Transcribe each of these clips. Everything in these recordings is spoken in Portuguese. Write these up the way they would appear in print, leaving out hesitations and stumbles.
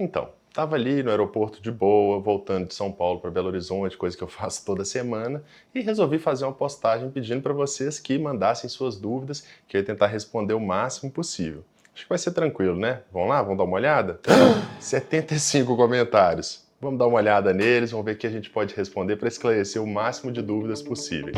Então, estava ali no aeroporto de boa, voltando de São Paulo para Belo Horizonte, coisa que eu faço toda semana, e resolvi fazer uma postagem pedindo para vocês que mandassem suas dúvidas, que eu ia tentar responder o máximo possível. Acho que vai ser tranquilo, né? Vamos lá, vamos dar uma olhada? 75 comentários. Vamos dar uma olhada neles, vamos ver o que a gente pode responder para esclarecer o máximo de dúvidas possíveis.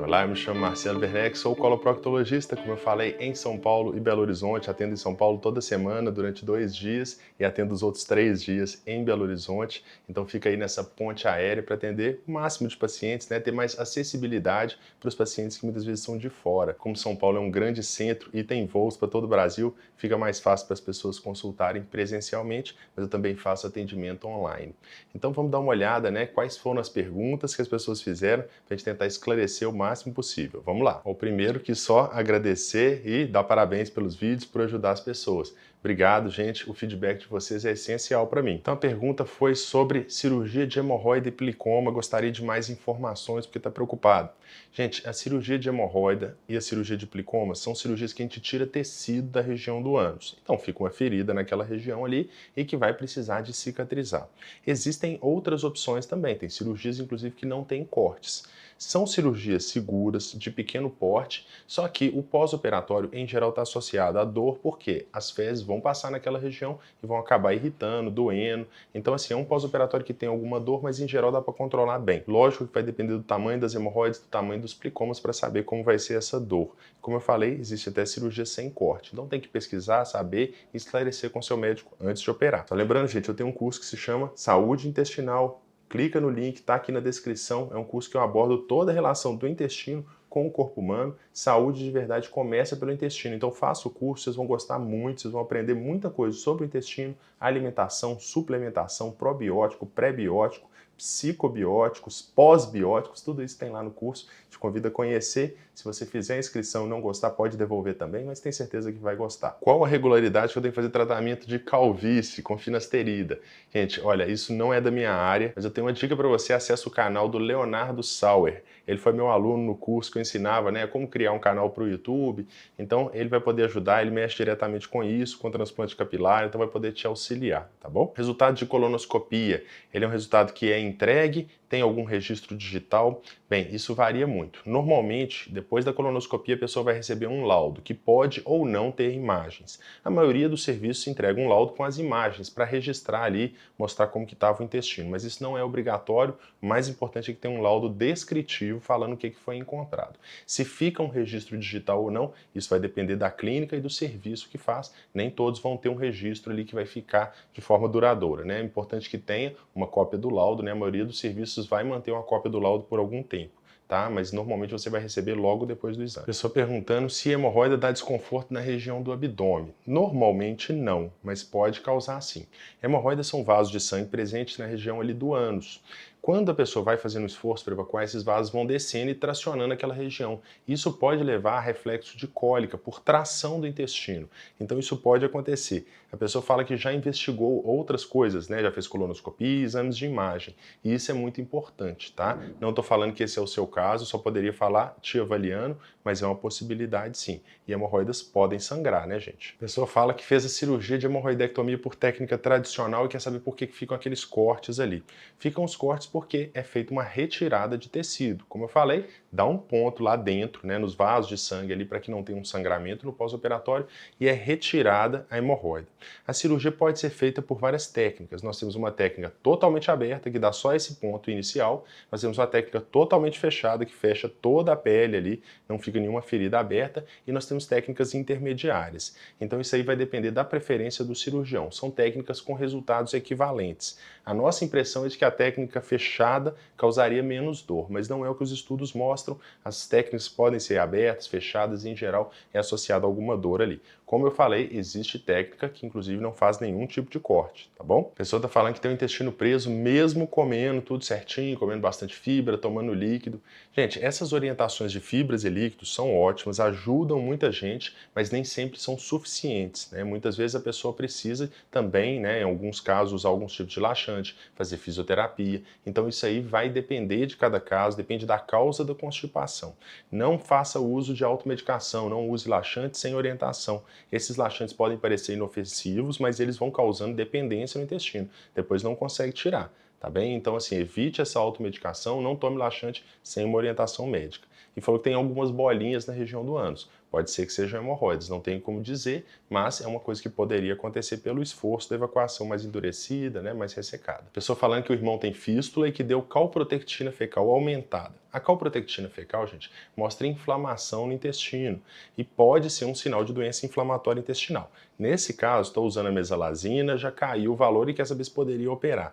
Olá, eu me chamo Marcelo Werneck, sou coloproctologista, como eu falei, em São Paulo e Belo Horizonte. Atendo em São Paulo toda semana, durante 2 dias, e atendo os outros 3 dias em Belo Horizonte. Então fica aí nessa ponte aérea para atender o máximo de pacientes, né? Ter mais acessibilidade para os pacientes que muitas vezes são de fora. Como São Paulo é um grande centro e tem voos para todo o Brasil, fica mais fácil para as pessoas consultarem presencialmente, mas eu também faço atendimento online. Então vamos dar uma olhada, né? Quais foram as perguntas que as pessoas fizeram para a gente tentar esclarecer o máximo possível. Vamos lá. O primeiro que só agradecer e dar parabéns pelos vídeos, por ajudar as pessoas. Obrigado, gente. O feedback de vocês é essencial para mim. Então a pergunta foi sobre cirurgia de hemorroida e plicoma. Gostaria de mais informações porque está preocupado. Gente, a cirurgia de hemorroida e a cirurgia de plicoma são cirurgias que a gente tira tecido da região do ânus. Então fica uma ferida naquela região ali e que vai precisar de cicatrizar. Existem outras opções também. Tem cirurgias, inclusive, que não têm cortes. São cirurgias seguras, de pequeno porte, só que o pós-operatório em geral está associado à dor, porque as fezes vão passar naquela região e vão acabar irritando, doendo. Então, assim, é um pós-operatório que tem alguma dor, mas em geral dá para controlar bem. Lógico que vai depender do tamanho das hemorroides, do tamanho dos plicomas para saber como vai ser essa dor. Como eu falei, existe até cirurgia sem corte. Então tem que pesquisar, saber e esclarecer com seu médico antes de operar. Só lembrando, gente, eu tenho um curso que se chama Saúde Intestinal. Clica no link, está aqui na descrição. É um curso que eu abordo toda a relação do intestino com o corpo humano. Saúde de verdade começa pelo intestino. Então faça o curso, vocês vão gostar muito, vocês vão aprender muita coisa sobre o intestino, alimentação, suplementação, probiótico, pré-biótico, psicobióticos, pós-bióticos, tudo isso tem lá no curso. Te convido a conhecer. Se você fizer a inscrição e não gostar, pode devolver também, mas tem certeza que vai gostar. Qual a regularidade que eu tenho que fazer tratamento de calvície com finasterida? Gente, olha, isso não é da minha área, mas eu tenho uma dica para você. Acesse o canal do Leonardo Sauer. Ele foi meu aluno no curso que eu ensinava, né, como criar um canal para o YouTube. Então, ele vai poder ajudar, ele mexe diretamente com isso, com transplante capilar, então vai poder te auxiliar, tá bom? Resultado de colonoscopia. Ele é um resultado que é entregue, tem algum registro digital? Bem, isso varia muito. Normalmente, depois da colonoscopia, a pessoa vai receber um laudo, que pode ou não ter imagens. A maioria dos serviços entrega um laudo com as imagens, para registrar ali, mostrar como que estava o intestino. Mas isso não é obrigatório, o mais importante é que tenha um laudo descritivo falando o que foi encontrado. Se fica um registro digital ou não, isso vai depender da clínica e do serviço que faz. Nem todos vão ter um registro ali que vai ficar de forma duradoura, né? É importante que tenha uma cópia do laudo, né? A maioria dos serviços vai manter uma cópia do laudo por algum tempo, tá? Mas normalmente você vai receber logo depois do exame. Pessoa perguntando se hemorroida dá desconforto na região do abdômen. Normalmente não, mas pode causar sim. Hemorroidas são vasos de sangue presentes na região ali do ânus. Quando a pessoa vai fazendo um esforço para evacuar, esses vasos vão descendo e tracionando aquela região. Isso pode levar a reflexo de cólica por tração do intestino. Então isso pode acontecer. A pessoa fala que já investigou outras coisas, né? Já fez colonoscopia, exames de imagem. E isso é muito importante, tá? Não estou falando que esse é o seu caso, só poderia falar te avaliando, mas é uma possibilidade sim. E hemorroidas podem sangrar, né, gente? A pessoa fala que fez a cirurgia de hemorroidectomia por técnica tradicional e quer saber por que ficam aqueles cortes ali. Ficam os cortes porque é feita uma retirada de tecido. Como eu falei, dá um ponto lá dentro, né, nos vasos de sangue ali para que não tenha um sangramento no pós-operatório e é retirada a hemorroida. A cirurgia pode ser feita por várias técnicas. Nós temos uma técnica totalmente aberta que dá só esse ponto inicial. Nós temos uma técnica totalmente fechada que fecha toda a pele ali, não fica nenhuma ferida aberta, e nós temos técnicas intermediárias. Então isso aí vai depender da preferência do cirurgião. São técnicas com resultados equivalentes. A nossa impressão é de que a técnica fechada causaria menos dor, mas não é o que os estudos mostram. As técnicas podem ser abertas, fechadas e em geral é associada a alguma dor ali. Como eu falei, existe técnica que inclusive não faz nenhum tipo de corte, tá bom? A pessoa tá falando que tem o intestino preso mesmo comendo tudo certinho, comendo bastante fibra, tomando líquido. Gente, essas orientações de fibras e líquidos são ótimas, ajudam muita gente, mas nem sempre são suficientes, né? Muitas vezes a pessoa precisa também, né, em alguns casos, usar alguns tipos de laxante, fazer fisioterapia. Então isso aí vai depender de cada caso, depende da causa da constipação. Não faça uso de automedicação, não use laxante sem orientação. Esses laxantes podem parecer inofensivos, mas eles vão causando dependência no intestino. Depois não consegue tirar, tá bem? Então assim, evite essa automedicação, não tome laxante sem uma orientação médica. E falou que tem algumas bolinhas na região do ânus. Pode ser que sejam hemorroides, não tenho como dizer, mas é uma coisa que poderia acontecer pelo esforço da evacuação mais endurecida, né, mais ressecada. Pessoa falando que o irmão tem fístula e que deu calprotectina fecal aumentada. A calprotectina fecal, gente, mostra inflamação no intestino e pode ser um sinal de doença inflamatória intestinal. Nesse caso, estou usando a mesalazina, já caiu o valor e quer saber se poderia operar.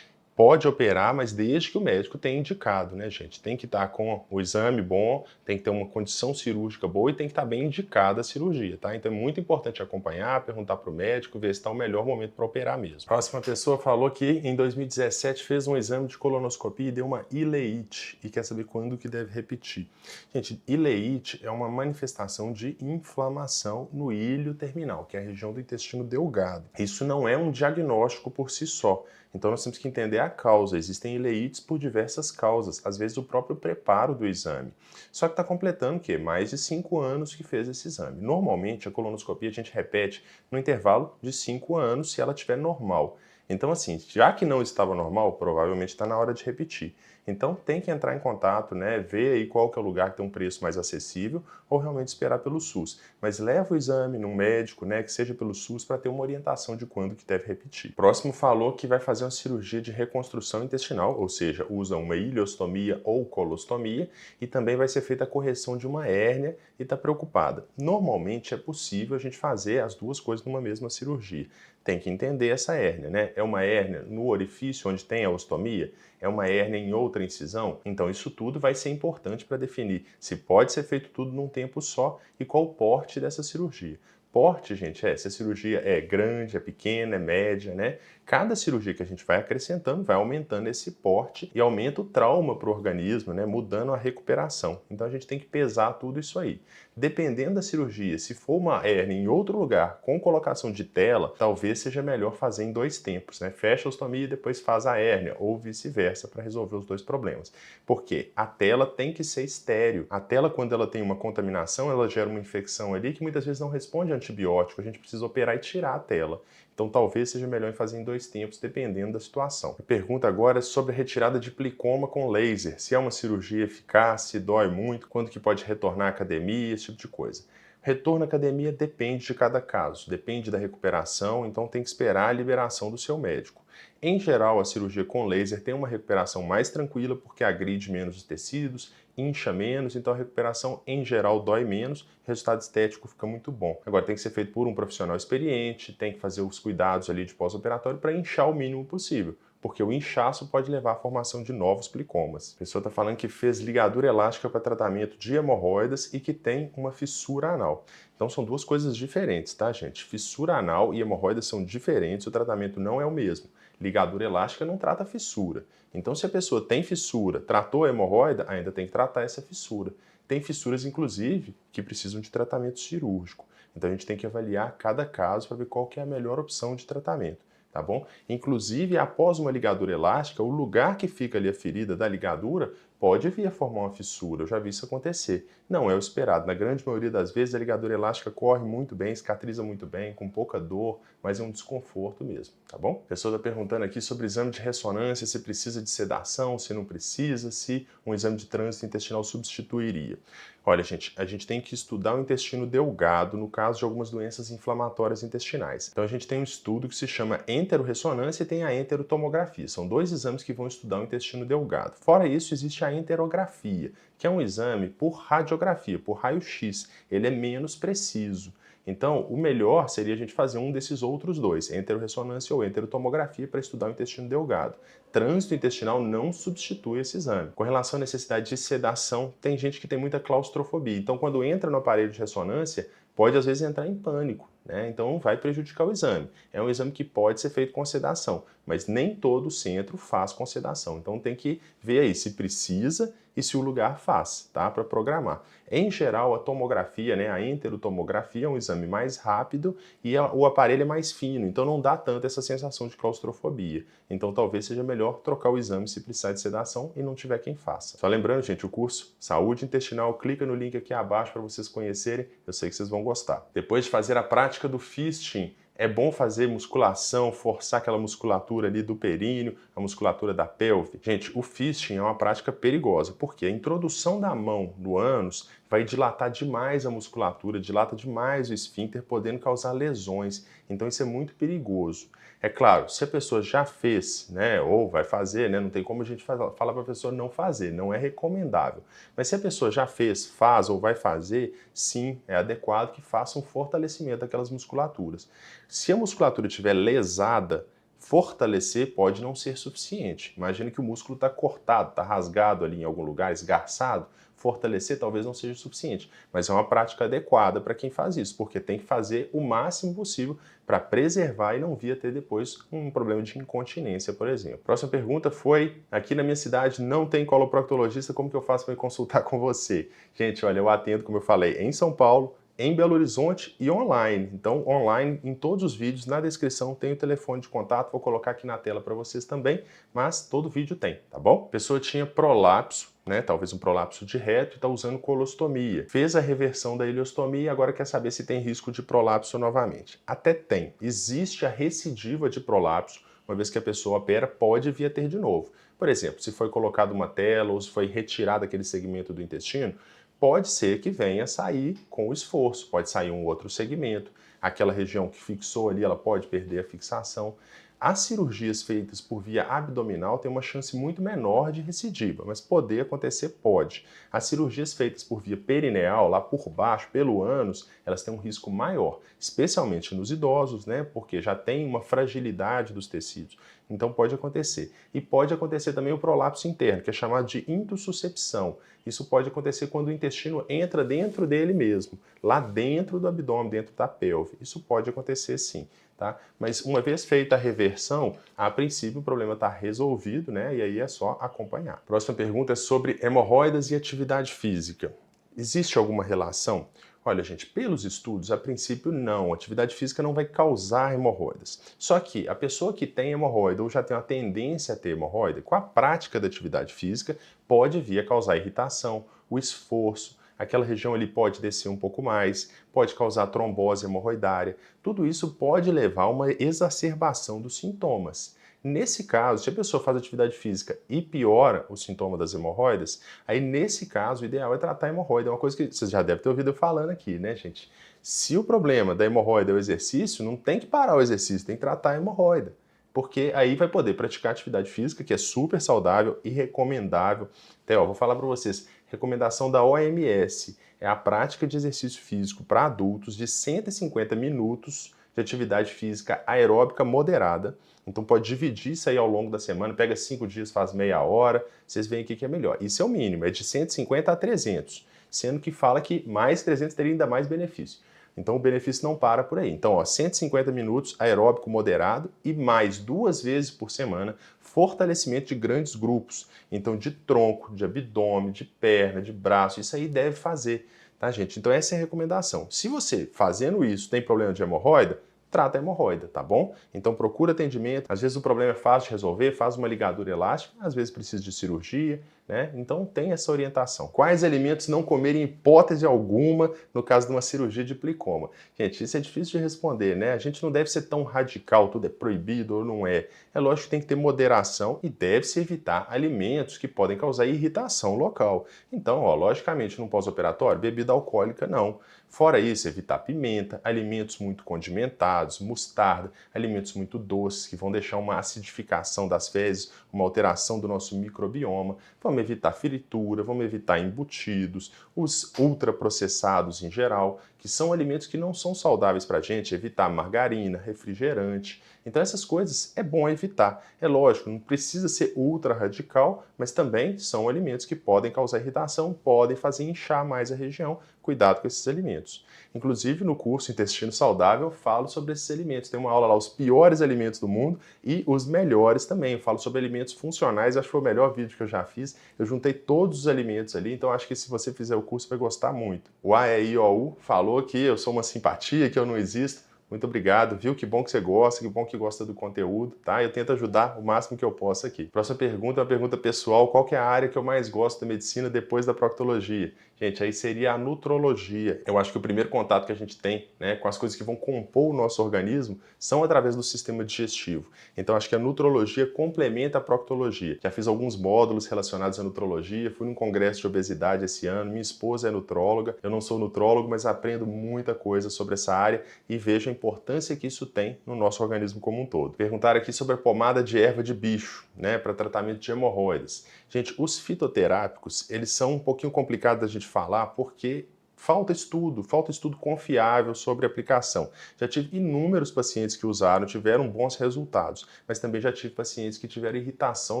Pode operar, mas desde que o médico tenha indicado, né, gente? Tem que estar com o exame bom, tem que ter uma condição cirúrgica boa e tem que estar bem indicada a cirurgia, tá? Então é muito importante acompanhar, perguntar para o médico, ver se está o melhor momento para operar mesmo. Próxima pessoa falou que em 2017 fez um exame de colonoscopia e deu uma ileite e quer saber quando que deve repetir. Gente, ileite é uma manifestação de inflamação no ilho terminal, que é a região do intestino delgado. Isso não é um diagnóstico por si só. Então nós temos que entender a causa. Existem ileites por diversas causas, às vezes o próprio preparo do exame. Só que está completando o quê? Mais de 5 anos que fez esse exame. Normalmente a colonoscopia a gente repete no intervalo de 5 anos se ela estiver normal. Então assim, já que não estava normal, provavelmente está na hora de repetir. Então tem que entrar em contato, né, ver aí qual que é o lugar que tem um preço mais acessível ou realmente esperar pelo SUS. Mas leva o exame num médico, né, que seja pelo SUS para ter uma orientação de quando que deve repetir. Próximo falou que vai fazer uma cirurgia de reconstrução intestinal, ou seja, usa uma ileostomia ou colostomia e também vai ser feita a correção de uma hérnia e está preocupada. Normalmente é possível a gente fazer as duas coisas numa mesma cirurgia. Tem que entender essa hérnia, né? É uma hérnia no orifício onde tem a ostomia? É uma hérnia em outra incisão? Então isso tudo vai ser importante para definir se pode ser feito tudo num tempo só e qual o porte dessa cirurgia. Porte, gente, se a cirurgia é grande, é pequena, é média, né? Cada cirurgia que a gente vai acrescentando vai aumentando esse porte e aumenta o trauma para o organismo, né? Mudando a recuperação. Então a gente tem que pesar tudo isso aí. Dependendo da cirurgia, se for uma hérnia em outro lugar com colocação de tela, talvez seja melhor fazer em 2 tempos, né? Fecha a ostomia e depois faz a hérnia, ou vice-versa, para resolver os 2 problemas. Porque a tela tem que ser estéril. A tela, quando ela tem uma contaminação, ela gera uma infecção ali que muitas vezes não responde a antibiótico. A gente precisa operar e tirar a tela. Então talvez seja melhor fazer em 2 tempos, dependendo da situação. A pergunta agora é sobre a retirada de plicoma com laser. Se é uma cirurgia eficaz, se dói muito, quando que pode retornar à academia, esse tipo de coisa. Retorno à academia depende de cada caso, depende da recuperação, então tem que esperar a liberação do seu médico. Em geral, a cirurgia com laser tem uma recuperação mais tranquila porque agride menos os tecidos, incha menos, então a recuperação em geral dói menos, o resultado estético fica muito bom. Agora tem que ser feito por um profissional experiente, tem que fazer os cuidados ali de pós-operatório para inchar o mínimo possível, porque o inchaço pode levar à formação de novos plicomas. A pessoa está falando que fez ligadura elástica para tratamento de hemorroidas e que tem uma fissura anal. Então são 2 coisas diferentes, tá, gente? Fissura anal e hemorroidas são diferentes, o tratamento não é o mesmo. Ligadura elástica não trata fissura. Então se a pessoa tem fissura, tratou a hemorroida, ainda tem que tratar essa fissura. Tem fissuras, inclusive, que precisam de tratamento cirúrgico. Então a gente tem que avaliar cada caso para ver qual que é a melhor opção de tratamento. Tá bom? Inclusive, após uma ligadura elástica, o lugar que fica ali a ferida da ligadura pode vir a formar uma fissura. Eu já vi isso acontecer. Não é o esperado. Na grande maioria das vezes, a ligadura elástica corre muito bem, cicatriza muito bem, com pouca dor, mas é um desconforto mesmo, tá bom? A pessoa está perguntando aqui sobre exame de ressonância, se precisa de sedação, se não precisa, se um exame de trânsito intestinal substituiria. Olha, gente, a gente tem que estudar o intestino delgado no caso de algumas doenças inflamatórias intestinais. Então a gente tem um estudo que se chama enterorressonância e tem a enterotomografia. São 2 exames que vão estudar o intestino delgado. Fora isso, existe a enterografia, que é um exame por radiografia, por raio-x. Ele é menos preciso. Então, o melhor seria a gente fazer um desses outros 2, enterorressonância ou enterotomografia, para estudar o intestino delgado. Trânsito intestinal não substitui esse exame. Com relação à necessidade de sedação, tem gente que tem muita claustrofobia. Então, quando entra no aparelho de ressonância, pode às vezes entrar em pânico, né? Então vai prejudicar o exame. É um exame que pode ser feito com sedação, mas nem todo centro faz com sedação. Então tem que ver aí se precisa e se o lugar faz, tá? Para programar. Em geral, a tomografia, né, a enterotomografia é um exame mais rápido e o aparelho é mais fino, então não dá tanto essa sensação de claustrofobia. Então talvez seja melhor trocar o exame se precisar de sedação e não tiver quem faça. Só lembrando, gente, o curso Saúde Intestinal, clica no link aqui abaixo para vocês conhecerem, eu sei que vocês vão gostar. Depois de fazer a prática do fisting, é bom fazer musculação, forçar aquela musculatura ali do períneo, a musculatura da pelve. Gente, o fisting é uma prática perigosa, porque a introdução da mão no ânus vai dilatar demais a musculatura, dilata demais o esfíncter, podendo causar lesões. Então isso é muito perigoso. É claro, se a pessoa já fez, né, ou vai fazer, né, não tem como a gente falar para a pessoa não fazer, não é recomendável. Mas se a pessoa já fez, faz ou vai fazer, sim, é adequado que faça um fortalecimento daquelas musculaturas. Se a musculatura estiver lesada, fortalecer pode não ser suficiente. Imagine que o músculo está cortado, está rasgado ali em algum lugar, esgarçado. Fortalecer talvez não seja suficiente, mas é uma prática adequada para quem faz isso, porque tem que fazer o máximo possível para preservar e não vir a ter depois um problema de incontinência, por exemplo. Próxima pergunta foi, aqui na minha cidade não tem coloproctologista, como que eu faço para consultar com você? Gente, olha, eu atendo, como eu falei, em São Paulo, em Belo Horizonte e online. Então, online, em todos os vídeos, na descrição tem o telefone de contato, vou colocar aqui na tela para vocês também, mas todo vídeo tem, tá bom? A pessoa tinha prolapso, né, talvez um prolapso de reto e está usando colostomia. Fez a reversão da ileostomia e agora quer saber se tem risco de prolapso novamente. Até tem. Existe a recidiva de prolapso, uma vez que a pessoa opera, pode vir a ter de novo. Por exemplo, se foi colocado uma tela ou se foi retirado aquele segmento do intestino, pode ser que venha sair com o esforço, pode sair um outro segmento, aquela região que fixou ali, ela pode perder a fixação. As cirurgias feitas por via abdominal têm uma chance muito menor de recidiva, mas poder acontecer pode. As cirurgias feitas por via perineal, lá por baixo, pelo ânus, elas têm um risco maior, especialmente nos idosos, né, porque já tem uma fragilidade dos tecidos. Então pode acontecer. E pode acontecer também o prolapso interno, que é chamado de intussuscepção. Isso pode acontecer quando o intestino entra dentro dele mesmo, lá dentro do abdômen, dentro da pelve. Isso pode acontecer sim. Tá? Mas uma vez feita a reversão, a princípio o problema está resolvido, né? E aí é só acompanhar. Próxima pergunta é sobre hemorroidas e atividade física. Existe alguma relação? Olha, gente, pelos estudos, a princípio não. Atividade física não vai causar hemorroidas. Só que a pessoa que tem hemorroida ou já tem uma tendência a ter hemorroida, com a prática da atividade física, pode vir a causar irritação, o esforço, aquela região ali pode descer um pouco mais, pode causar trombose hemorroidária. Tudo isso pode levar a uma exacerbação dos sintomas. Nesse caso, se a pessoa faz atividade física e piora o sintoma das hemorroidas, aí nesse caso o ideal é tratar a hemorroida. É uma coisa que vocês já devem ter ouvido eu falando aqui, né, gente? Se o problema da hemorroida é o exercício, não tem que parar o exercício, tem que tratar a hemorroida. Porque aí vai poder praticar atividade física, que é super saudável e recomendável. Até, ó, vou falar para vocês, recomendação da OMS é a prática de exercício físico para adultos de 150 minutos de atividade física aeróbica moderada. Então pode dividir isso aí ao longo da semana, pega 5 dias, faz meia hora, vocês veem o que é melhor. Isso é o mínimo, é de 150 a 300, sendo que fala que mais 300 teria ainda mais benefício. Então o benefício não para por aí. Então, ó, 150 minutos aeróbico moderado e mais 2 vezes por semana fortalecimento de grandes grupos. Então, de tronco, de abdômen, de perna, de braço, isso aí deve fazer, tá, gente? Então essa é a recomendação. Se você fazendo isso tem problema de hemorroida, trata a hemorroida, tá bom? Então procura atendimento. Às vezes o problema é fácil de resolver, faz uma ligadura elástica, às vezes precisa de cirurgia, né? Então tem essa orientação. Quais alimentos não comer em hipótese alguma no caso de uma cirurgia de plicoma? Gente, isso é difícil de responder, né? A gente não deve ser tão radical, tudo é proibido ou não é. É lógico que tem que ter moderação e deve-se evitar alimentos que podem causar irritação local. Então, ó, logicamente no pós-operatório, bebida alcoólica não. Fora isso, evitar pimenta, alimentos muito condimentados, mostarda, alimentos muito doces que vão deixar uma acidificação das fezes, uma alteração do nosso microbioma. Vamos evitar fritura, vamos evitar embutidos, os ultraprocessados em geral, que são alimentos que não são saudáveis para a gente, evitar margarina, refrigerante. Então essas coisas é bom evitar. É lógico, não precisa ser ultra radical, mas também são alimentos que podem causar irritação, podem fazer inchar mais a região. Cuidado com esses alimentos. Inclusive no curso Intestino Saudável eu falo sobre esses alimentos. Tem uma aula lá, os piores alimentos do mundo e os melhores também. Eu falo sobre alimentos funcionais, acho que foi o melhor vídeo que eu já fiz. Eu juntei todos os alimentos ali, então acho que se você fizer o curso vai gostar muito. O AEIOU falou que eu sou uma simpatia, que eu não existo. Muito obrigado, viu? Que bom que você gosta, que bom que gosta do conteúdo, tá? Eu tento ajudar o máximo que eu posso aqui. Próxima pergunta é uma pergunta pessoal. Qual que é a área que eu mais gosto da medicina depois da proctologia? Gente, aí seria a nutrologia. Eu acho que o primeiro contato que a gente tem, né, com as coisas que vão compor o nosso organismo são através do sistema digestivo. Então acho que a nutrologia complementa a proctologia. Já fiz alguns módulos relacionados à nutrologia, fui num congresso de obesidade esse ano, minha esposa é nutróloga, eu não sou nutrólogo, mas aprendo muita coisa sobre essa área e vejo a importância que isso tem no nosso organismo como um todo. Perguntaram aqui sobre a pomada de erva de bicho, né, para tratamento de hemorroidas. Gente, os fitoterápicos, eles são um pouquinho complicados da gente falar porque falta estudo confiável sobre a aplicação. Já tive inúmeros pacientes que usaram, tiveram bons resultados, mas também já tive pacientes que tiveram irritação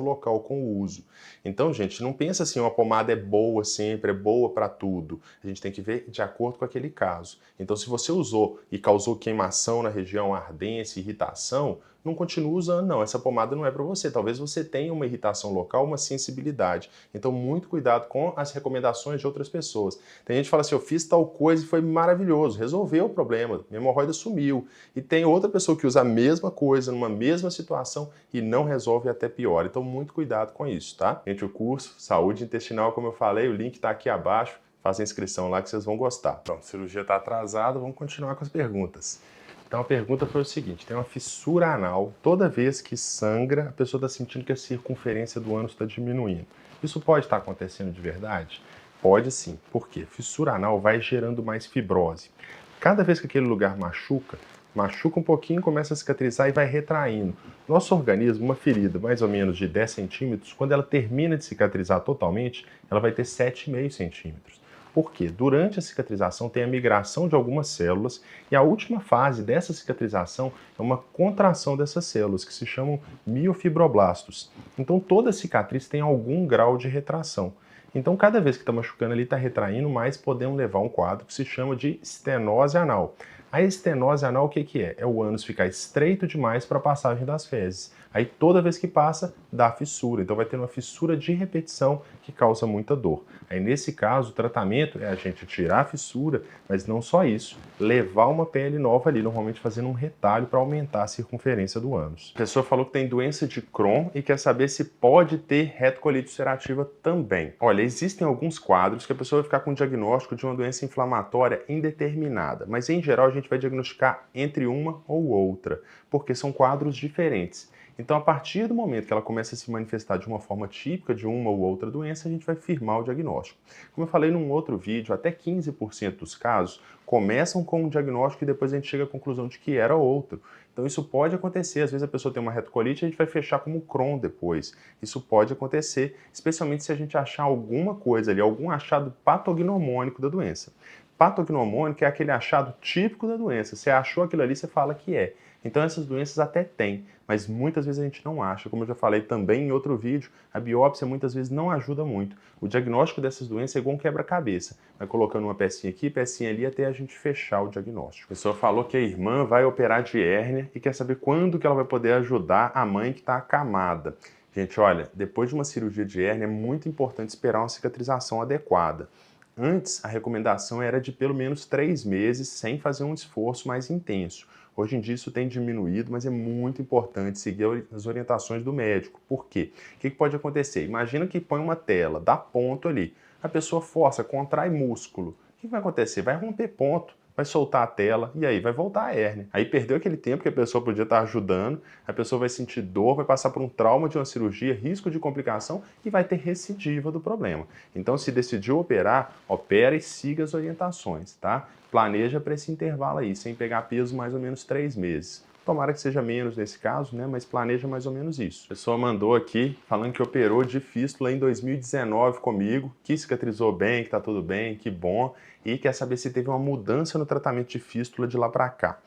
local com o uso. Então, gente, não pensa assim, uma pomada é boa sempre, é boa para tudo. A gente tem que ver de acordo com aquele caso. Então, se você usou e causou queimação na região, ardência, irritação, não continue usando não, essa pomada não é para você. Talvez você tenha uma irritação local, uma sensibilidade. Então, muito cuidado com as recomendações de outras pessoas. Tem gente que fala assim, eu fiz tal coisa e foi maravilhoso, resolveu o problema, minha hemorroida sumiu. E tem outra pessoa que usa a mesma coisa, numa mesma situação e não resolve até pior. Então, muito cuidado com isso, tá? Gente, o curso Saúde Intestinal, como eu falei, o link está aqui abaixo. Faça a inscrição lá que vocês vão gostar. Pronto, a cirurgia está atrasada, vamos continuar com as perguntas. Então a pergunta foi o seguinte, tem uma fissura anal, toda vez que sangra, a pessoa está sentindo que a circunferência do ânus está diminuindo. Isso pode estar acontecendo de verdade? Pode sim. Por quê? Fissura anal vai gerando mais fibrose. Cada vez que aquele lugar machuca um pouquinho, começa a cicatrizar e vai retraindo. Nosso organismo, uma ferida mais ou menos de 10 centímetros, quando ela termina de cicatrizar totalmente, ela vai ter 7,5 centímetros. Por quê? Durante a cicatrização tem a migração de algumas células e a última fase dessa cicatrização é uma contração dessas células, que se chamam miofibroblastos. Então toda cicatriz tem algum grau de retração. Então cada vez que está machucando ali, está retraindo, mais podemos levar um quadro que se chama de estenose anal. A estenose anal o que é? É o ânus ficar estreito demais para a passagem das fezes. Aí toda vez que passa, dá fissura. Então vai ter uma fissura de repetição que causa muita dor. Aí nesse caso, o tratamento é a gente tirar a fissura, mas não só isso, levar uma pele nova ali, normalmente fazendo um retalho para aumentar a circunferência do ânus. A pessoa falou que tem doença de Crohn e quer saber se pode ter retocolite ulcerativa também. Olha, existem alguns quadros que a pessoa vai ficar com o diagnóstico de uma doença inflamatória indeterminada, mas em geral a gente vai diagnosticar entre uma ou outra, porque são quadros diferentes. Então, a partir do momento que ela começa a se manifestar de uma forma típica de uma ou outra doença, a gente vai firmar o diagnóstico. Como eu falei num outro vídeo, até 15% dos casos começam com um diagnóstico e depois a gente chega à conclusão de que era outro. Então, isso pode acontecer. Às vezes a pessoa tem uma retocolite e a gente vai fechar como Crohn depois. Isso pode acontecer, especialmente se a gente achar alguma coisa ali, algum achado patognomônico da doença. Patognomônico é aquele achado típico da doença. Você achou aquilo ali, você fala que é. Então essas doenças até tem, mas muitas vezes a gente não acha. Como eu já falei também em outro vídeo, a biópsia muitas vezes não ajuda muito. O diagnóstico dessas doenças é igual um quebra-cabeça. Vai colocando uma pecinha aqui, pecinha ali, até a gente fechar o diagnóstico. A pessoa falou que a irmã vai operar de hérnia e quer saber quando que ela vai poder ajudar a mãe que está acamada. Gente, olha, depois de uma cirurgia de hérnia é muito importante esperar uma cicatrização adequada. Antes, a recomendação era de pelo menos 3 meses sem fazer um esforço mais intenso. Hoje em dia isso tem diminuído, mas é muito importante seguir as orientações do médico. Por quê? O que pode acontecer? Imagina que põe uma tela, dá ponto ali. A pessoa força, contrai músculo. O que vai acontecer? Vai romper ponto, vai soltar a tela e aí vai voltar a hérnia. Aí perdeu aquele tempo que a pessoa podia estar ajudando, a pessoa vai sentir dor, vai passar por um trauma de uma cirurgia, risco de complicação e vai ter recidiva do problema. Então, se decidiu operar, opera e siga as orientações, tá? Planeja para esse intervalo aí, sem pegar peso mais ou menos 3 meses. Tomara que seja menos nesse caso, né? Mas planeja mais ou menos isso. A pessoa mandou aqui falando que operou de fístula em 2019 comigo, que cicatrizou bem, que tá tudo bem, que bom, e quer saber se teve uma mudança no tratamento de fístula de lá para cá.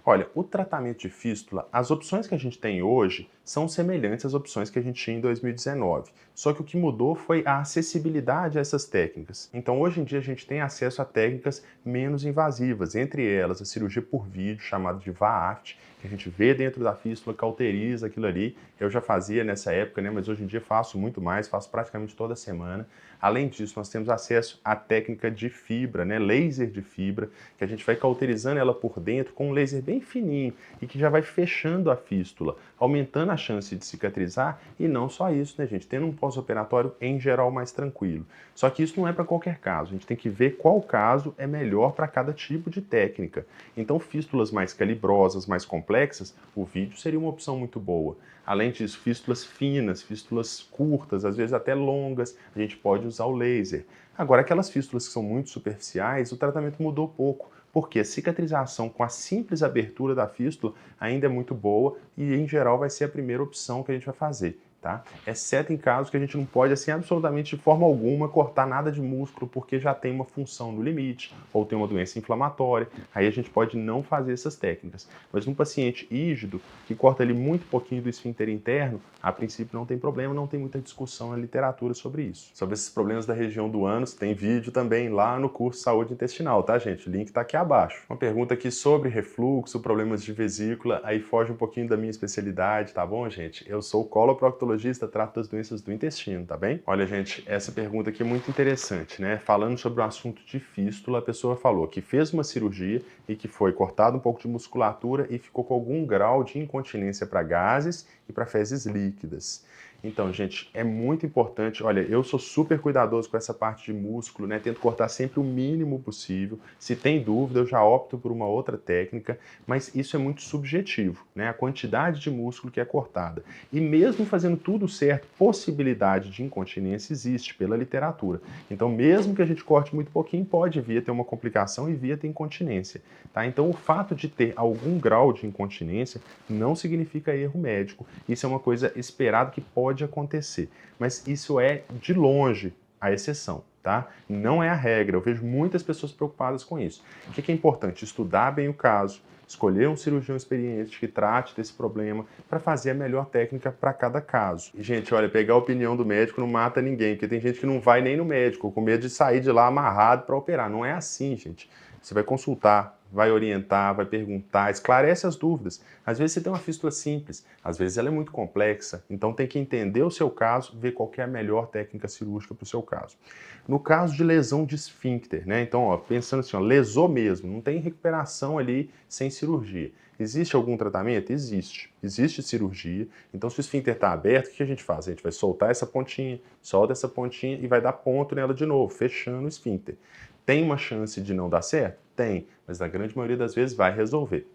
Olha, o tratamento de fístula, as opções que a gente tem hoje são semelhantes às opções que a gente tinha em 2019. Só que o que mudou foi a acessibilidade a essas técnicas. Então, hoje em dia, a gente tem acesso a técnicas menos invasivas, entre elas a cirurgia por vídeo, chamada de VAAFT, que a gente vê dentro da fístula, cauteriza aquilo ali. Eu já fazia nessa época, né, mas hoje em dia faço muito mais, faço praticamente toda semana. Além disso, nós temos acesso à técnica de fibra, né, laser de fibra, que a gente vai cauterizando ela por dentro com um laser bem fininho e que já vai fechando a fístula, aumentando a chance de cicatrizar. E não só isso, né, gente, tendo um pós-operatório em geral mais tranquilo. Só que isso não é para qualquer caso, a gente tem que ver qual caso é melhor para cada tipo de técnica. Então, fístulas mais calibrosas, mais complexas, o vídeo seria uma opção muito boa. Além disso, fístulas finas, fístulas curtas, às vezes até longas, a gente pode usar o laser. Agora, aquelas fístulas que são muito superficiais, o tratamento mudou pouco, porque a cicatrização com a simples abertura da fístula ainda é muito boa e, em geral, vai ser a primeira opção que a gente vai fazer. Tá? Exceto em casos que a gente não pode, assim, absolutamente de forma alguma, cortar nada de músculo porque já tem uma função no limite ou tem uma doença inflamatória, aí a gente pode não fazer essas técnicas. Mas num paciente rígido, que corta ali muito pouquinho do esfíncter interno, a princípio não tem problema, não tem muita discussão na literatura sobre isso. Sobre esses problemas da região do ânus, tem vídeo também lá no curso Saúde Intestinal, tá, gente? O link tá aqui abaixo. Uma pergunta aqui sobre refluxo, problemas de vesícula, aí foge um pouquinho da minha especialidade, tá bom, gente? Eu sou coloproctologista, trato das doenças do intestino, tá bem? Olha, gente, essa pergunta aqui é muito interessante, né? Falando sobre o assunto de fístula, a pessoa falou que fez uma cirurgia e que foi cortado um pouco de musculatura e ficou com algum grau de incontinência para gases e para fezes líquidas. Então, gente, é muito importante. Olha, eu sou super cuidadoso com essa parte de músculo, né? Tento cortar sempre o mínimo possível. Se tem dúvida, eu já opto por uma outra técnica, mas isso é muito subjetivo, né? A quantidade de músculo que é cortada. E mesmo fazendo tudo certo, possibilidade de incontinência existe pela literatura. Então, mesmo que a gente corte muito pouquinho, pode vir a ter uma complicação e vir a ter incontinência, tá? Então, o fato de ter algum grau de incontinência não significa erro médico. Isso é uma coisa esperada que pode acontecer, mas isso é de longe a exceção, tá? Não é a regra. Eu vejo muitas pessoas preocupadas com isso. O que é importante? Estudar bem o caso, escolher um cirurgião experiente que trate desse problema para fazer a melhor técnica para cada caso. E, gente, olha, pegar a opinião do médico não mata ninguém, porque tem gente que não vai nem no médico, com medo de sair de lá amarrado para operar. Não é assim, gente. Você vai consultar, vai orientar, vai perguntar, esclarece as dúvidas. Às vezes você tem uma fístula simples, às vezes ela é muito complexa, então tem que entender o seu caso, ver qual que é a melhor técnica cirúrgica para o seu caso. No caso de lesão de esfíncter, né? Então, ó, pensando assim, ó, lesou mesmo, não tem recuperação ali sem cirurgia. Existe algum tratamento? Existe. Existe cirurgia. Então, se o esfíncter está aberto, o que a gente faz? A gente vai soltar essa pontinha, solta essa pontinha e vai dar ponto nela de novo, fechando o esfíncter. Tem uma chance de não dar certo? Tem, mas na grande maioria das vezes vai resolver.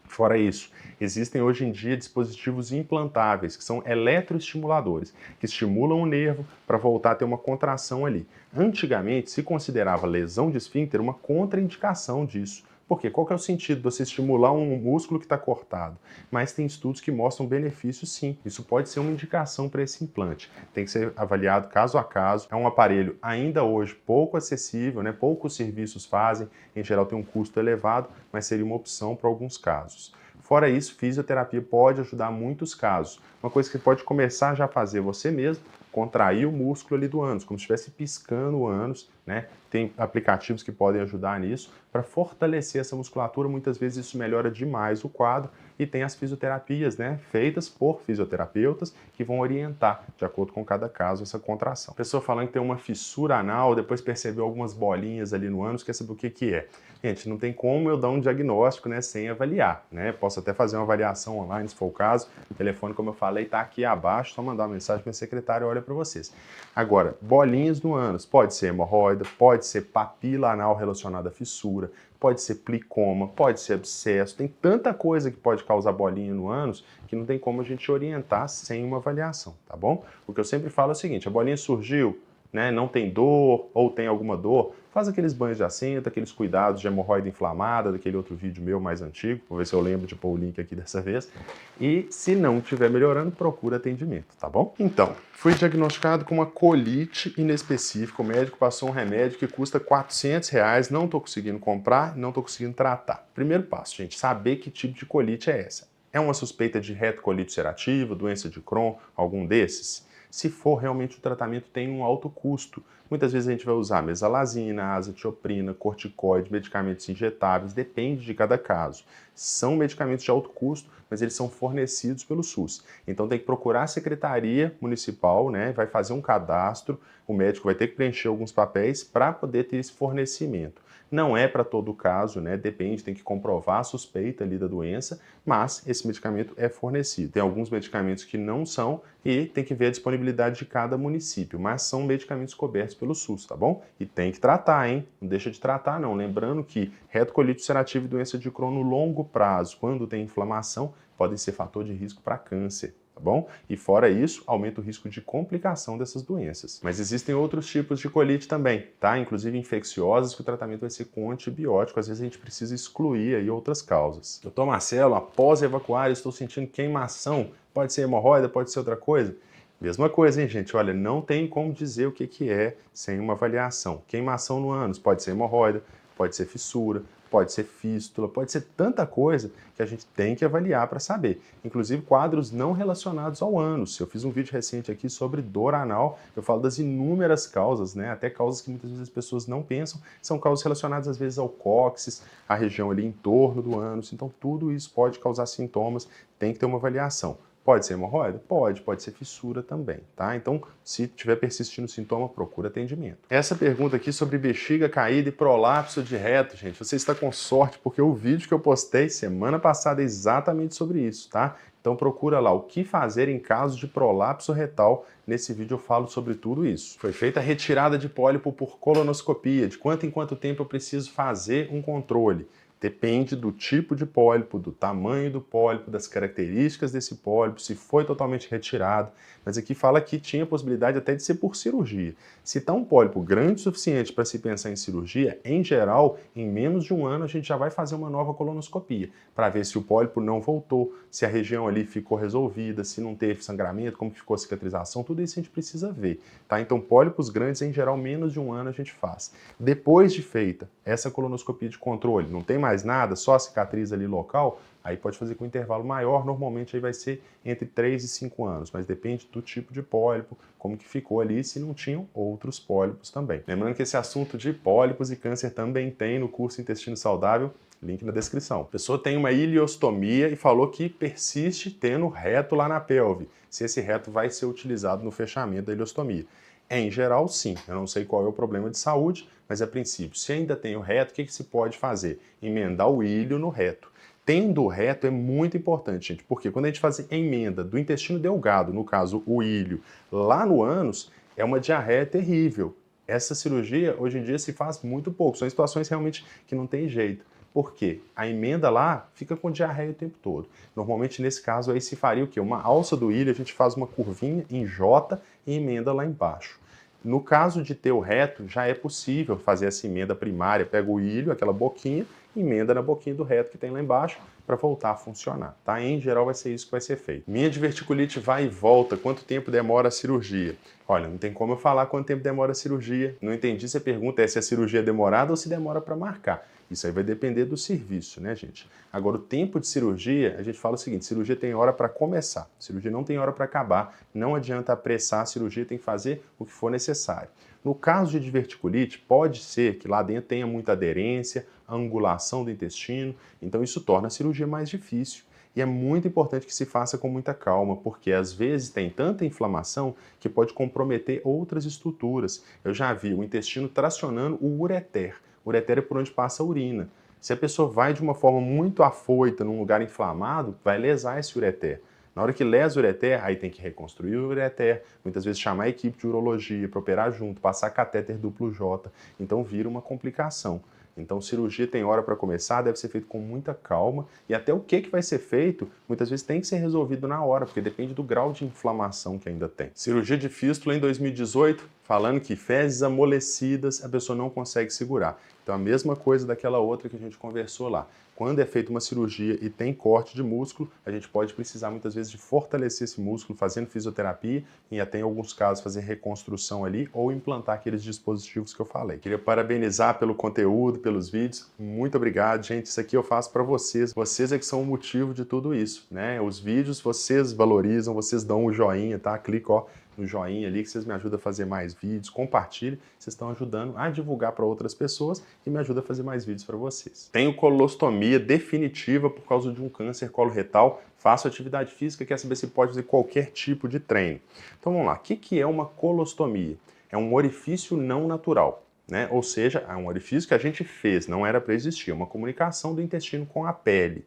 Fora isso, existem hoje em dia dispositivos implantáveis, que são eletroestimuladores, que estimulam o nervo para voltar a ter uma contração ali. Antigamente, se considerava lesão de esfíncter uma contraindicação disso. Por quê? Qual que é o sentido de você estimular um músculo que está cortado? Mas tem estudos que mostram benefícios sim. Isso pode ser uma indicação para esse implante. Tem que ser avaliado caso a caso. É um aparelho ainda hoje pouco acessível, né? Poucos serviços fazem. Em geral tem um custo elevado, mas seria uma opção para alguns casos. Fora isso, fisioterapia pode ajudar muitos casos. Uma coisa que você pode começar já a fazer você mesmo, contrair o músculo ali do ânus, como se estivesse piscando o ânus, né? Tem aplicativos que podem ajudar nisso para fortalecer essa musculatura. Muitas vezes isso melhora demais o quadro e tem as fisioterapias, né? Feitas por fisioterapeutas que vão orientar, de acordo com cada caso, essa contração. A pessoa falando que tem uma fissura anal, depois percebeu algumas bolinhas ali no ânus, quer saber o que que é? Gente, não tem como eu dar um diagnóstico, né, sem avaliar, né? Posso até fazer uma avaliação online, se for o caso. O telefone, como eu falei, está aqui abaixo, só mandar uma mensagem para a secretária, olha para vocês. Agora, bolinhas no ânus, pode ser hemorroida, pode ser papila anal relacionada à fissura, pode ser plicoma, pode ser abscesso, tem tanta coisa que pode causar bolinha no ânus que não tem como a gente orientar sem uma avaliação, tá bom? O que eu sempre falo é o seguinte, a bolinha surgiu, né, não tem dor ou tem alguma dor, faz aqueles banhos de assento, aqueles cuidados de hemorroida inflamada, daquele outro vídeo meu mais antigo, vou ver se eu lembro de pôr o link aqui dessa vez. E se não estiver melhorando, procura atendimento, tá bom? Então, fui diagnosticado com uma colite inespecífica, o médico passou um remédio que custa R$ 400, não estou conseguindo comprar, não estou conseguindo tratar. Primeiro passo, gente, saber que tipo de colite é essa. É uma suspeita de retocolite ulcerativa, doença de Crohn, algum desses? Se for, realmente o tratamento tem um alto custo. Muitas vezes a gente vai usar mesalazina, azatioprina, corticoide, medicamentos injetáveis, depende de cada caso. São medicamentos de alto custo, mas eles são fornecidos pelo SUS. Então tem que procurar a secretaria municipal, né? Vai fazer um cadastro, o médico vai ter que preencher alguns papéis para poder ter esse fornecimento. Não é para todo caso, né? Depende, tem que comprovar a suspeita ali da doença, mas esse medicamento é fornecido. Tem alguns medicamentos que não são e tem que ver a disponibilidade de cada município, mas são medicamentos cobertos pelo SUS, tá bom? E tem que tratar, hein? Não deixa de tratar, não. Lembrando que retocolite ulcerativa e doença de Crohn no longo prazo, quando tem inflamação, podem ser fator de risco para câncer. Tá bom? E fora isso, aumenta o risco de complicação dessas doenças. Mas existem outros tipos de colite também, tá? Inclusive infecciosas, que o tratamento vai ser com antibiótico. Às vezes a gente precisa excluir aí outras causas. Doutor Marcelo, após evacuar, estou sentindo queimação. Pode ser hemorroida, pode ser outra coisa? Mesma coisa, hein, gente? Olha, não tem como dizer o que é sem uma avaliação. Queimação no ânus pode ser hemorroida, pode ser fissura, pode ser fístula, pode ser tanta coisa que a gente tem que avaliar para saber. Inclusive quadros não relacionados ao ânus. Eu fiz um vídeo recente aqui sobre dor anal, eu falo das inúmeras causas, né? Até causas que muitas vezes as pessoas não pensam, são causas relacionadas às vezes ao cóccix, à região ali em torno do ânus. Então tudo isso pode causar sintomas, tem que ter uma avaliação. Pode ser hemorroida? Pode ser fissura também, tá? Então, se tiver persistindo o sintoma, procura atendimento. Essa pergunta aqui sobre bexiga caída e prolapso de reto, gente, você está com sorte porque o vídeo que eu postei semana passada é exatamente sobre isso, tá? Então procura lá o que fazer em caso de prolapso retal. Nesse vídeo eu falo sobre tudo isso. Foi feita a retirada de pólipo por colonoscopia. De quanto em quanto tempo eu preciso fazer um controle? Depende do tipo de pólipo, do tamanho do pólipo, das características desse pólipo, se foi totalmente retirado. Mas aqui fala que tinha possibilidade até de ser por cirurgia. Se está um pólipo grande o suficiente para se pensar em cirurgia, em geral, em menos de um ano a gente já vai fazer uma nova colonoscopia, para ver se o pólipo não voltou, se a região ali ficou resolvida, se não teve sangramento, como ficou a cicatrização, tudo isso a gente precisa ver, tá? Então pólipos grandes, em geral, menos de um ano a gente faz. Depois de feita essa colonoscopia de controle, não tem mais nada, só a cicatriz ali local, aí pode fazer com um intervalo maior, normalmente aí vai ser entre 3 e 5 anos, mas depende do tipo de pólipo, como que ficou ali, se não tinham outros pólipos também. Lembrando que esse assunto de pólipos e câncer também tem no curso Intestino Saudável, link na descrição. A pessoa tem uma ileostomia e falou que persiste tendo reto lá na pelve, se esse reto vai ser utilizado no fechamento da ileostomia. Em geral, sim. Eu não sei qual é o problema de saúde, mas a princípio, se ainda tem o reto, o que se pode fazer? Emendar o ilho no reto. Tendo o reto é muito importante, gente, porque quando a gente faz a emenda do intestino delgado, no caso o ilho, lá no ânus, é uma diarreia terrível. Essa cirurgia, hoje em dia, se faz muito pouco. São situações realmente que não tem jeito. Por quê? A emenda lá fica com diarreia o tempo todo. Normalmente, nesse caso, aí se faria o quê? Uma alça do ilho, a gente faz uma curvinha em J e emenda lá embaixo. No caso de ter o reto, já é possível fazer essa emenda primária. Pega o ilho, aquela boquinha, emenda na boquinha do reto que tem lá embaixo para voltar a funcionar, tá? Em geral vai ser isso que vai ser feito. Minha diverticulite vai e volta, quanto tempo demora a cirurgia? Olha, não tem como eu falar quanto tempo demora a cirurgia. Não entendi se a pergunta é se a cirurgia é demorada ou se demora para marcar. Isso aí vai depender do serviço, né, gente? Agora, o tempo de cirurgia, a gente fala o seguinte, cirurgia tem hora para começar, cirurgia não tem hora para acabar, não adianta apressar a cirurgia, tem que fazer o que for necessário. No caso de diverticulite, pode ser que lá dentro tenha muita aderência, angulação do intestino, então isso torna a cirurgia mais difícil. E é muito importante que se faça com muita calma, porque às vezes tem tanta inflamação que pode comprometer outras estruturas. Eu já vi o intestino tracionando o ureter. O ureter é por onde passa a urina. Se a pessoa vai de uma forma muito afoita num lugar inflamado, vai lesar esse ureter. Na hora que lesa o ureter, aí tem que reconstruir o ureter, muitas vezes chamar a equipe de urologia para operar junto, passar catéter duplo J, então vira uma complicação. Então, cirurgia tem hora para começar, deve ser feito com muita calma e até o que vai ser feito, muitas vezes tem que ser resolvido na hora, porque depende do grau de inflamação que ainda tem. Cirurgia de fístula em 2018, falando que fezes amolecidas a pessoa não consegue segurar. Então, a mesma coisa daquela outra que a gente conversou lá. Quando é feita uma cirurgia e tem corte de músculo, a gente pode precisar muitas vezes de fortalecer esse músculo fazendo fisioterapia e até em alguns casos fazer reconstrução ali ou implantar aqueles dispositivos que eu falei. Queria parabenizar pelo conteúdo, pelos vídeos. Muito obrigado, gente. Isso aqui eu faço para vocês. Vocês é que são o motivo de tudo isso, né? Os vídeos vocês valorizam, vocês dão o joinha, tá? Clica, ó, no joinha ali que vocês me ajudam a fazer mais vídeos, compartilhe, vocês estão ajudando a divulgar para outras pessoas e me ajuda a fazer mais vídeos para vocês. Tenho colostomia definitiva por causa de um câncer coloretal, faço atividade física, quer saber se pode fazer qualquer tipo de treino. Então vamos lá, o que é uma colostomia? É um orifício não natural, né? Ou seja, é um orifício que a gente fez, não era para existir, é uma comunicação do intestino com a pele.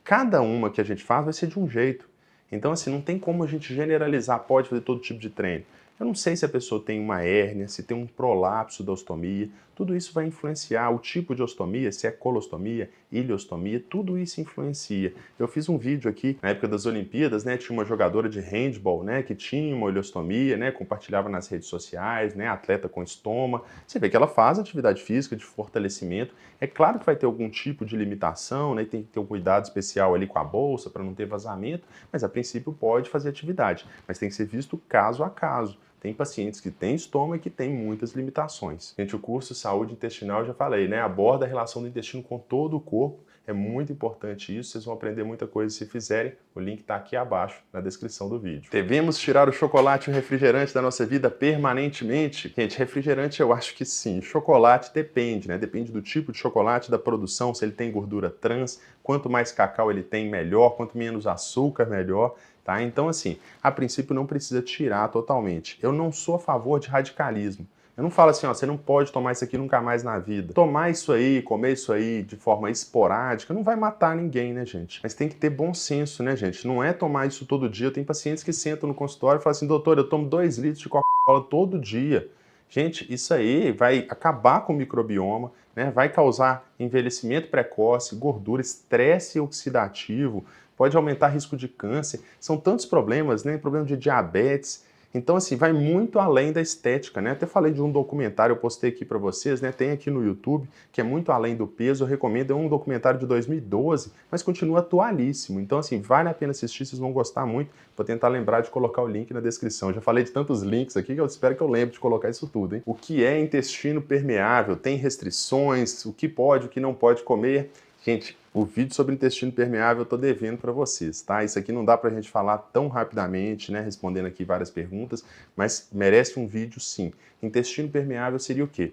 Cada uma que a gente faz vai ser de um jeito. Então, assim, não tem como a gente generalizar, pode fazer todo tipo de treino. Eu não sei se a pessoa tem uma hérnia, se tem um prolapso da ostomia, tudo isso vai influenciar o tipo de ostomia, se é colostomia, ileostomia, tudo isso influencia. Eu fiz um vídeo aqui na época das Olimpíadas, né, tinha uma jogadora de handball, né, que tinha uma ileostomia, né, compartilhava nas redes sociais, né, atleta com estoma. Você vê que ela faz atividade física de fortalecimento. É claro que vai ter algum tipo de limitação, né, tem que ter um cuidado especial ali com a bolsa para não ter vazamento, mas a princípio pode fazer atividade, mas tem que ser visto caso a caso. Tem pacientes que têm estômago e que têm muitas limitações. Gente, o curso Saúde Intestinal, eu já falei, né? Aborda a relação do intestino com todo o corpo. É muito importante isso, vocês vão aprender muita coisa se fizerem. O link está aqui abaixo na descrição do vídeo. Devemos tirar o chocolate e o refrigerante da nossa vida permanentemente? Gente, refrigerante eu acho que sim. Chocolate depende, né? Depende do tipo de chocolate, da produção, se ele tem gordura trans. Quanto mais cacau ele tem, melhor. Quanto menos açúcar, melhor. Tá? Então, assim, a princípio não precisa tirar totalmente. Eu não sou a favor de radicalismo. Eu não falo assim, ó, você não pode tomar isso aqui nunca mais na vida. Tomar isso aí, comer isso aí de forma esporádica, não vai matar ninguém, né, gente? Mas tem que ter bom senso, né, gente? Não é tomar isso todo dia. Tem pacientes que sentam no consultório e falam assim, doutor, eu tomo 2 litros de Coca-Cola todo dia. Gente, isso aí vai acabar com o microbioma, né? Vai causar envelhecimento precoce, gordura, estresse oxidativo, pode aumentar risco de câncer. São tantos problemas, né? Problema de diabetes. Então, assim, vai muito além da estética, né? Até falei de um documentário, eu postei aqui para vocês, né? Tem aqui no YouTube, que é muito além do peso, eu recomendo, é um documentário de 2012, mas continua atualíssimo. Então, assim, vale a pena assistir, vocês vão gostar muito. Vou tentar lembrar de colocar o link na descrição. Eu já falei de tantos links aqui que eu espero que eu lembre de colocar isso tudo, hein? O que é intestino permeável? Tem restrições? O que pode, o que não pode comer? Gente, o vídeo sobre intestino permeável eu tô devendo para vocês, tá? Isso aqui não dá pra gente falar tão rapidamente, né? Respondendo aqui várias perguntas, mas merece um vídeo sim. Intestino permeável seria o quê?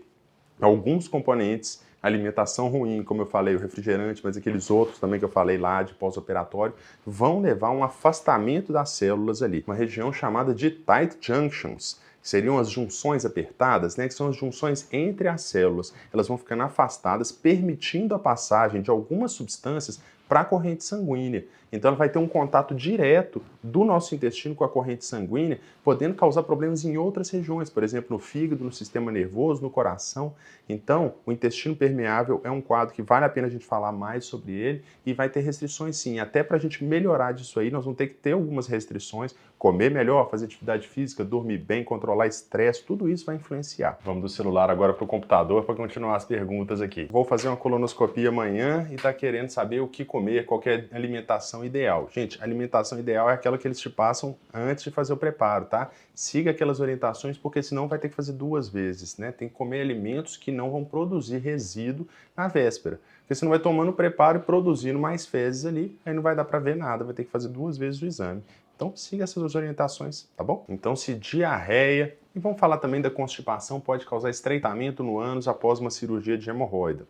Alguns componentes, alimentação ruim, como eu falei, o refrigerante, mas aqueles outros também que eu falei lá de pós-operatório, vão levar a um afastamento das células ali, uma região chamada de tight junctions. Seriam as junções apertadas, né, que são as junções entre as células. Elas vão ficando afastadas, permitindo a passagem de algumas substâncias para a corrente sanguínea. Então ela vai ter um contato direto do nosso intestino com a corrente sanguínea, podendo causar problemas em outras regiões, por exemplo, no fígado, no sistema nervoso, no coração. Então, o intestino permeável é um quadro que vale a pena a gente falar mais sobre ele e vai ter restrições sim. Até para a gente melhorar disso aí, nós vamos ter que ter algumas restrições, comer melhor, fazer atividade física, dormir bem, controlar estresse, tudo isso vai influenciar. Vamos do celular agora para o computador para continuar as perguntas aqui. Vou fazer uma colonoscopia amanhã e está querendo saber o que comer, qual que é a alimentação ideal. Gente, a alimentação ideal é aquela que eles te passam antes de fazer o preparo, tá? Siga aquelas orientações, porque senão vai ter que fazer 2 vezes, né? Tem que comer alimentos que não vão produzir resíduo na véspera. Porque você não vai tomando o preparo e produzindo mais fezes ali, aí não vai dar para ver nada, vai ter que fazer 2 vezes o exame. Então siga essas orientações, tá bom? Então se diarreia, e vamos falar também da constipação, pode causar estreitamento no ânus após uma cirurgia de hemorroida.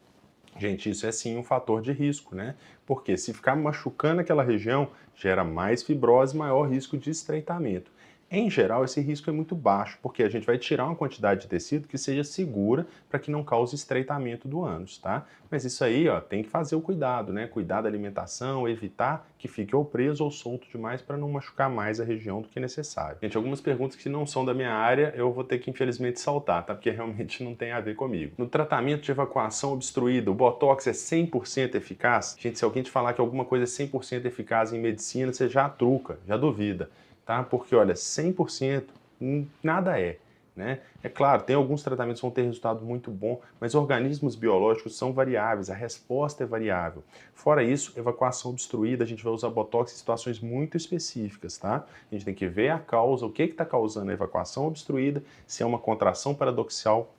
Gente, isso é sim um fator de risco, né? Porque se ficar machucando aquela região, gera mais fibrose, maior risco de estreitamento. Em geral, esse risco é muito baixo, porque a gente vai tirar uma quantidade de tecido que seja segura para que não cause estreitamento do ânus, tá? Mas isso aí, ó, tem que fazer o cuidado, né? Cuidar da alimentação, evitar que fique ou preso ou solto demais para não machucar mais a região do que necessário. Gente, algumas perguntas que não são da minha área, eu vou ter que infelizmente saltar, tá? Porque realmente não tem a ver comigo. No tratamento de evacuação obstruída, o Botox é 100% eficaz? Gente, se alguém te falar que alguma coisa é 100% eficaz em medicina, você já truca, já duvida. Tá? Porque, olha, 100% nada é, né? É claro, tem alguns tratamentos que vão ter resultado muito bom, mas organismos biológicos são variáveis, a resposta é variável. Fora isso, evacuação obstruída, a gente vai usar Botox em situações muito específicas, tá? A gente tem que ver a causa, o que está causando a evacuação obstruída, se é uma contração paradoxal,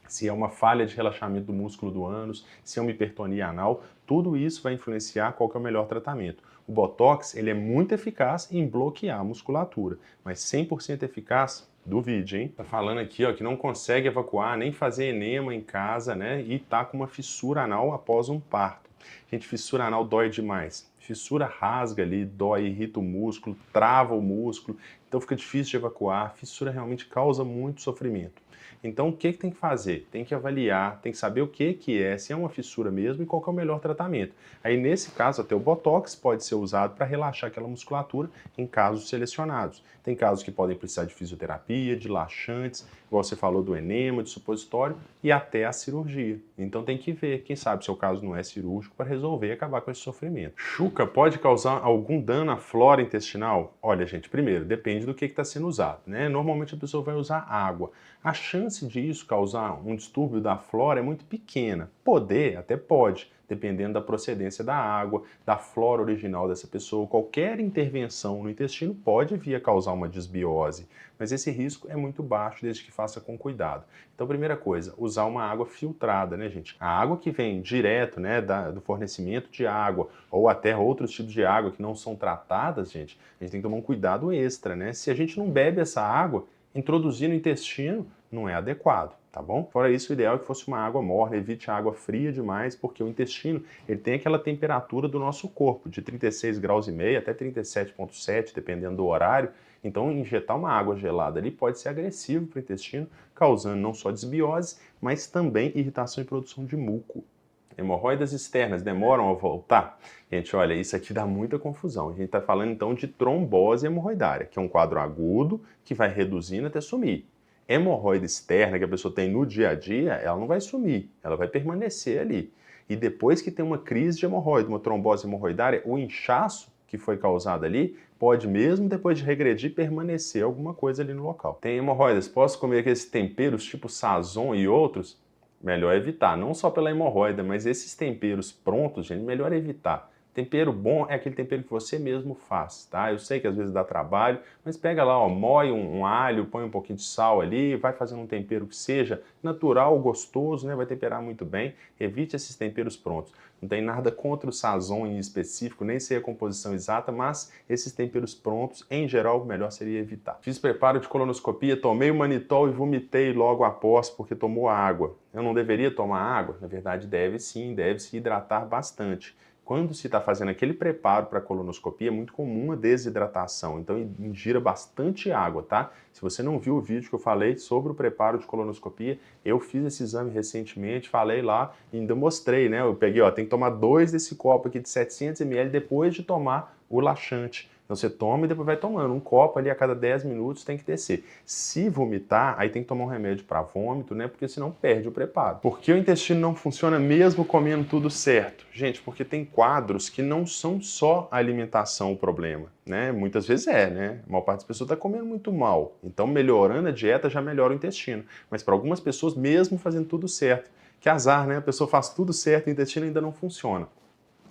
se é uma falha de relaxamento do músculo do ânus, se é uma hipertonia anal, tudo isso vai influenciar qual que é o melhor tratamento. O Botox, ele é muito eficaz em bloquear a musculatura, mas 100% eficaz, duvide, hein? Tá falando aqui, ó, que não consegue evacuar, nem fazer enema em casa, né? E tá com uma fissura anal após um parto. Gente, fissura anal dói demais. Fissura rasga ali, dói, irrita o músculo, trava o músculo, então fica difícil de evacuar. Fissura realmente causa muito sofrimento. Então, o que tem que fazer? Tem que avaliar, tem que saber o que é, se é uma fissura mesmo e qual que é o melhor tratamento. Aí, nesse caso, até o Botox pode ser usado para relaxar aquela musculatura em casos selecionados. Tem casos que podem precisar de fisioterapia, de laxantes, igual você falou do enema, de supositório e até a cirurgia. Então, tem que ver, quem sabe seu caso não é cirúrgico para resolver e acabar com esse sofrimento. Chuca pode causar algum dano à flora intestinal? Olha, gente, primeiro, depende do que está sendo usado, né? Normalmente a pessoa vai usar água. A chance disso causar um distúrbio da flora é muito pequena. Poder, até pode, dependendo da procedência da água, da flora original dessa pessoa. Qualquer intervenção no intestino pode vir a causar uma desbiose, mas esse risco é muito baixo desde que faça com cuidado. Então, primeira coisa, usar uma água filtrada, né, gente? A água que vem direto, né, do fornecimento de água, ou até outros tipos de água que não são tratadas, gente, a gente tem que tomar um cuidado extra, né? Se a gente não bebe essa água, introduzir no intestino não é adequado, tá bom? Fora isso, o ideal é que fosse uma água morna, evite a água fria demais, porque o intestino ele tem aquela temperatura do nosso corpo, de 36 graus e meio até 37,7, dependendo do horário. Então, injetar uma água gelada ali pode ser agressivo para o intestino, causando não só desbiose, mas também irritação e produção de muco. Hemorroidas externas demoram a voltar? Gente, olha, isso aqui dá muita confusão. A gente está falando então de trombose hemorroidária, que é um quadro agudo que vai reduzindo até sumir. Hemorroida externa que a pessoa tem no dia a dia, ela não vai sumir, ela vai permanecer ali. E depois que tem uma crise de hemorroida, uma trombose hemorroidária, o inchaço que foi causado ali pode, mesmo depois de regredir, permanecer alguma coisa ali no local. Tem hemorroidas, posso comer aqueles temperos tipo sazon e outros? Melhor evitar, não só pela hemorroida, mas esses temperos prontos, gente, melhor evitar. Tempero bom é aquele tempero que você mesmo faz, tá? Eu sei que às vezes dá trabalho, mas pega lá, ó, moe um alho, põe um pouquinho de sal ali, vai fazendo um tempero que seja natural, gostoso, né? Vai temperar muito bem. Evite esses temperos prontos. Não tem nada contra o sazon em específico, nem sei a composição exata, mas esses temperos prontos, em geral, o melhor seria evitar. Fiz preparo de colonoscopia, tomei o manitol e vomitei logo após porque tomou água. Eu não deveria tomar água? Na verdade, deve sim, deve se hidratar bastante. Quando se está fazendo aquele preparo para colonoscopia, é muito comum a desidratação, então ingira bastante água, tá? Se você não viu o vídeo que eu falei sobre o preparo de colonoscopia, eu fiz esse exame recentemente, falei lá e ainda mostrei, né? Eu peguei, ó, tem que tomar 2 desse copo aqui de 700 ml depois de tomar o laxante. Então você toma e depois vai tomando. Um copo ali a cada 10 minutos tem que descer. Se vomitar, aí tem que tomar um remédio para vômito, né? Porque senão perde o preparo. Por que o intestino não funciona mesmo comendo tudo certo? Gente, porque tem quadros que não são só a alimentação o problema, né? Muitas vezes né? A maior parte das pessoas está comendo muito mal. Então melhorando a dieta já melhora o intestino. Mas para algumas pessoas, mesmo fazendo tudo certo, que azar, né? A pessoa faz tudo certo e o intestino ainda não funciona.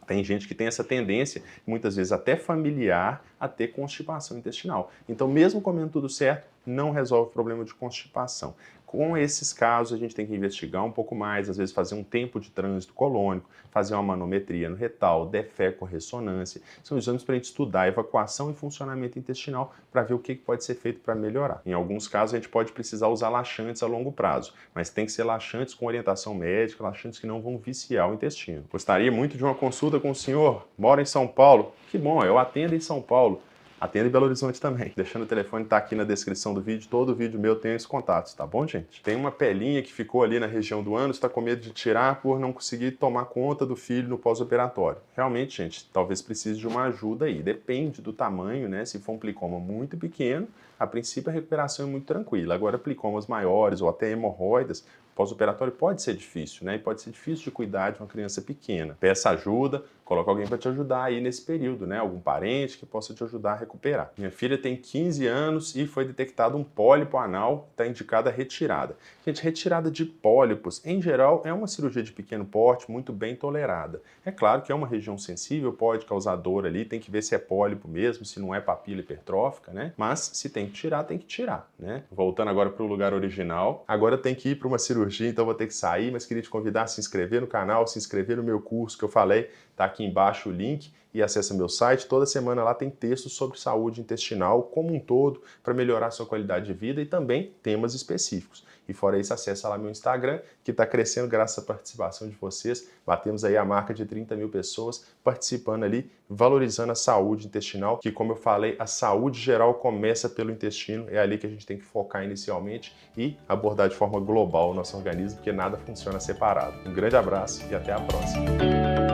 Tem gente que tem essa tendência, muitas vezes até familiar, a ter constipação intestinal. Então, mesmo comendo tudo certo, não resolve o problema de constipação. Com esses casos, a gente tem que investigar um pouco mais, às vezes fazer um tempo de trânsito colônico, fazer uma manometria no retal, defeco-ressonância. São exames para a gente estudar a evacuação e funcionamento intestinal para ver o que pode ser feito para melhorar. Em alguns casos, a gente pode precisar usar laxantes a longo prazo, mas tem que ser laxantes com orientação médica, laxantes que não vão viciar o intestino. Gostaria muito de uma consulta com o senhor, mora em São Paulo. Que bom, eu atendo em São Paulo. Atendo em Belo Horizonte também. Deixando o telefone, tá aqui na descrição do vídeo. Todo vídeo meu tem os contatos, tá bom, gente? Tem uma pelinha que ficou ali na região do ânus, tá com medo de tirar por não conseguir tomar conta do filho no pós-operatório. Realmente, gente, talvez precise de uma ajuda aí. Depende do tamanho, né? Se for um plicoma muito pequeno, a princípio a recuperação é muito tranquila. Agora, plicomas maiores ou até hemorroidas, pós-operatório pode ser difícil, né? E pode ser difícil de cuidar de uma criança pequena. Peça ajuda, coloca alguém para te ajudar aí nesse período, né? Algum parente que possa te ajudar a recuperar. Minha filha tem 15 anos e foi detectado um pólipo anal, está indicada a retirada. Gente, retirada de pólipos, em geral, é uma cirurgia de pequeno porte, muito bem tolerada. É claro que é uma região sensível, pode causar dor ali, tem que ver se é pólipo mesmo, se não é papila hipertrófica, né? Mas se tem que tirar, né? Voltando agora para o lugar original, agora tem que ir para uma cirurgia, então vou ter que sair, mas queria te convidar a se inscrever no canal, se inscrever no meu curso que eu falei, tá aqui embaixo o link e acessa meu site. Toda semana lá tem textos sobre saúde intestinal como um todo para melhorar a sua qualidade de vida e também temas específicos. E fora isso, acessa lá meu Instagram, que está crescendo graças à participação de vocês. Batemos aí a marca de 30 mil pessoas participando ali, valorizando a saúde intestinal, que como eu falei, a saúde geral começa pelo intestino, é ali que a gente tem que focar inicialmente e abordar de forma global o nosso organismo, porque nada funciona separado. Um grande abraço e até a próxima.